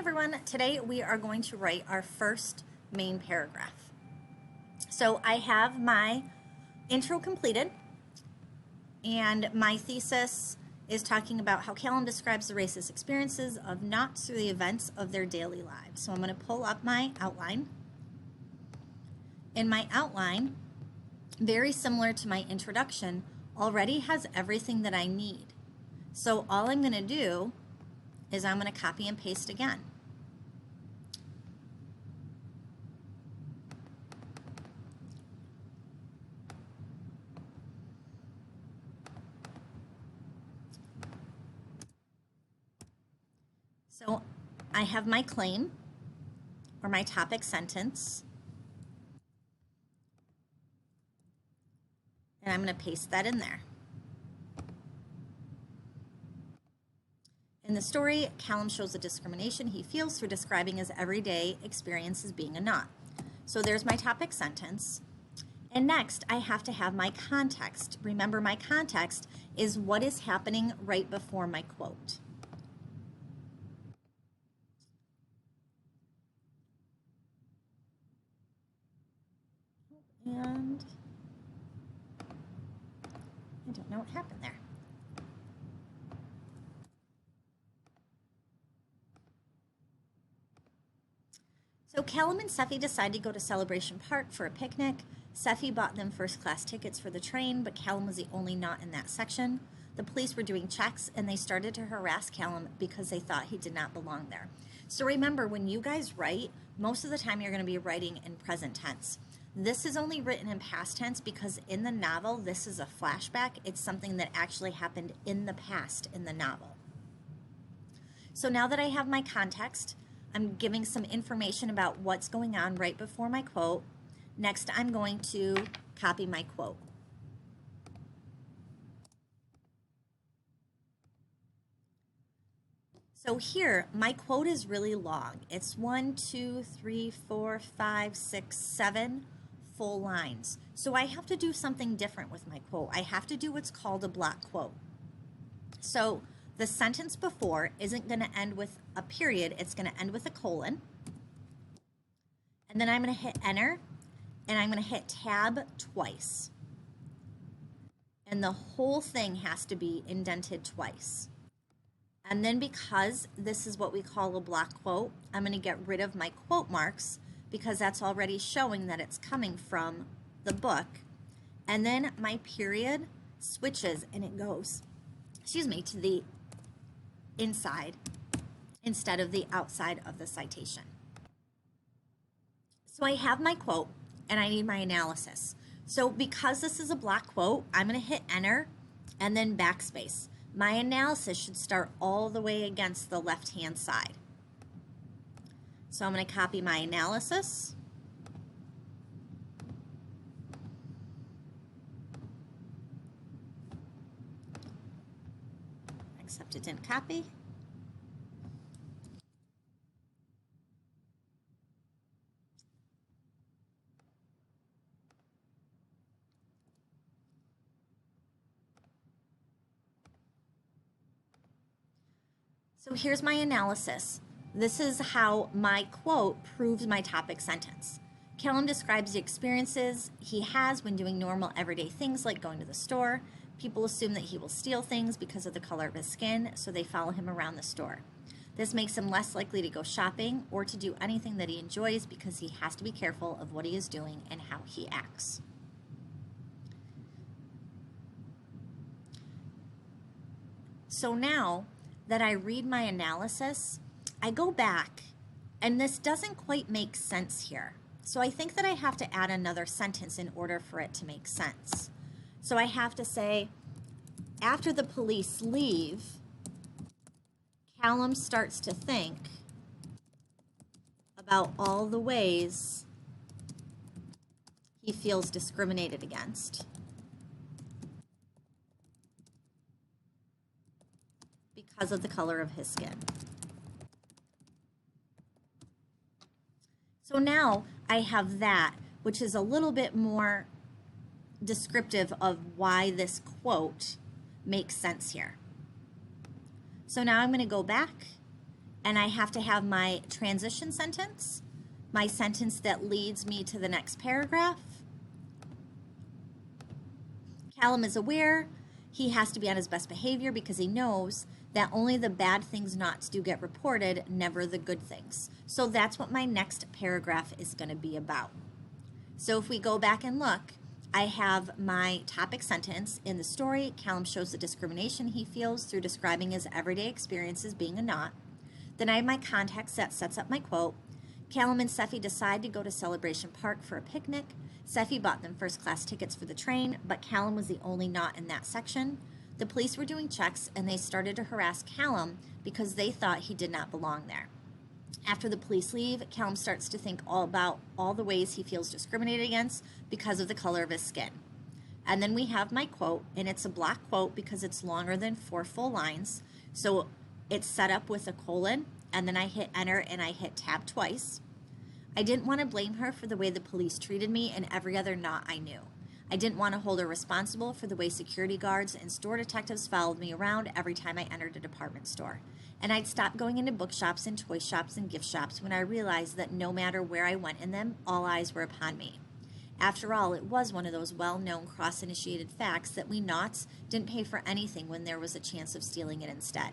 everyone, today we are going to write our first main paragraph. So I have my intro completed, and my thesis is talking about how Callum describes the racist experiences of Knots through the events of their daily lives. So I'm going to pull up my outline. In my outline, very similar to my introduction, already has everything that I need. So all I'm going to do is I'm going to copy and paste again. So I have my claim or my topic sentence, and I'm going to paste that in there. In the story, Callum shows the discrimination he feels through describing his everyday experience as being a knot. So there's my topic sentence. And next, I have to have my context. Remember, my context is what is happening right before my quote. And I don't know what happened there. So Callum and Seffi decide to go to Celebration Park for a picnic. Seffi bought them first-class tickets for the train, but Callum was the only knot in that section. The police were doing checks, and they started to harass Callum because they thought he did not belong there. So remember, when you guys write, most of the time you're going to be writing in present tense. This is only written in past tense because in the novel, this is a flashback. It's something that actually happened in the past in the novel. So now that I have my context, I'm giving some information about what's going on right before my quote. Next, I'm going to copy my quote. So here, my quote is really long. It's 1, 2, 3, 4, 5, 6, 7 full lines. So I have to do something different with my quote. I have to do what's called a block quote. So the sentence before isn't going to end with a period. It's going to end with a colon. And then I'm going to hit enter, and I'm going to hit tab twice. And the whole thing has to be indented twice. And then because this is what we call a block quote, I'm going to get rid of my quote marks because that's already showing that it's coming from the book. And then my period switches and it goes, to the inside instead of the outside of the citation. So I have my quote and I need my analysis. So because this is a block quote, I'm going to hit enter and then backspace. My analysis should start all the way against the left-hand side. So I'm going to copy my analysis. Except it didn't copy. So here's my analysis. This is how my quote proves my topic sentence. Callum describes the experiences he has when doing normal everyday things like going to the store. People assume that he will steal things because of the color of his skin, so they follow him around the store. This makes him less likely to go shopping or to do anything that he enjoys because he has to be careful of what he is doing and how he acts. So now that I read my analysis, I go back, and this doesn't quite make sense here. So I think that I have to add another sentence in order for it to make sense. So I have to say, after the police leave, Callum starts to think about all the ways he feels discriminated against because of the color of his skin. So now I have that, which is a little bit more descriptive of why this quote makes sense here. So now I'm going to go back And I have to have my transition sentence, my sentence that leads me to the next paragraph. Callum is aware he has to be on his best behavior because he knows that only the bad things not do get reported, never the good things. So that's what my next paragraph is going to be about. So if we go back and look, I have my topic sentence in the story. Callum shows the discrimination he feels through describing his everyday experiences being a knot. Then I have my context that sets up my quote. Callum and Seffi decide to go to Celebration Park for a picnic. Seffi bought them first class tickets for the train, but Callum was the only knot in that section. The police were doing checks and they started to harass Callum because they thought he did not belong there. After the police leave, Callum starts to think all about all the ways he feels discriminated against because of the color of his skin. And then we have my quote, and it's a block quote because it's longer than 4 full lines. So it's set up with a colon, and then I hit enter and I hit tab twice. I didn't want to blame her for the way the police treated me and every other knot I knew. I didn't want to hold her responsible for the way security guards and store detectives followed me around every time I entered a department store. And I'd stopped going into bookshops and toy shops and gift shops when I realized that no matter where I went in them, all eyes were upon me. After all, it was one of those well-known cross-initiated facts that we knots didn't pay for anything when there was a chance of stealing it instead.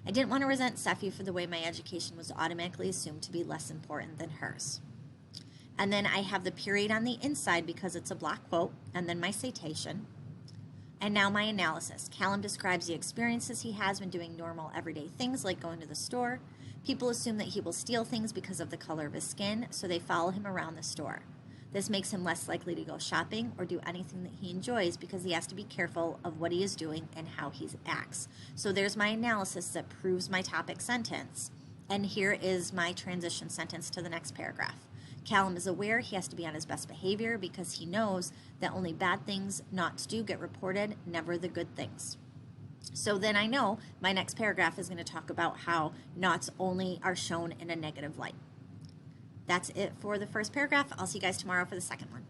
I didn't want to resent Seffi for the way my education was automatically assumed to be less important than hers. And then I have the period on the inside because it's a block quote, and then my citation. And now my analysis. Callum describes the experiences he has when doing normal everyday things like going to the store. People assume that he will steal things because of the color of his skin, so they follow him around the store. This makes him less likely to go shopping or do anything that he enjoys because he has to be careful of what he is doing and how he acts. So there's my analysis that proves my topic sentence. And here is my transition sentence to the next paragraph. Callum is aware he has to be on his best behavior because he knows that only bad things not do get reported, never the good things. So then I know my next paragraph is going to talk about how knots only are shown in a negative light. That's it for the first paragraph. I'll see you guys tomorrow for the second one.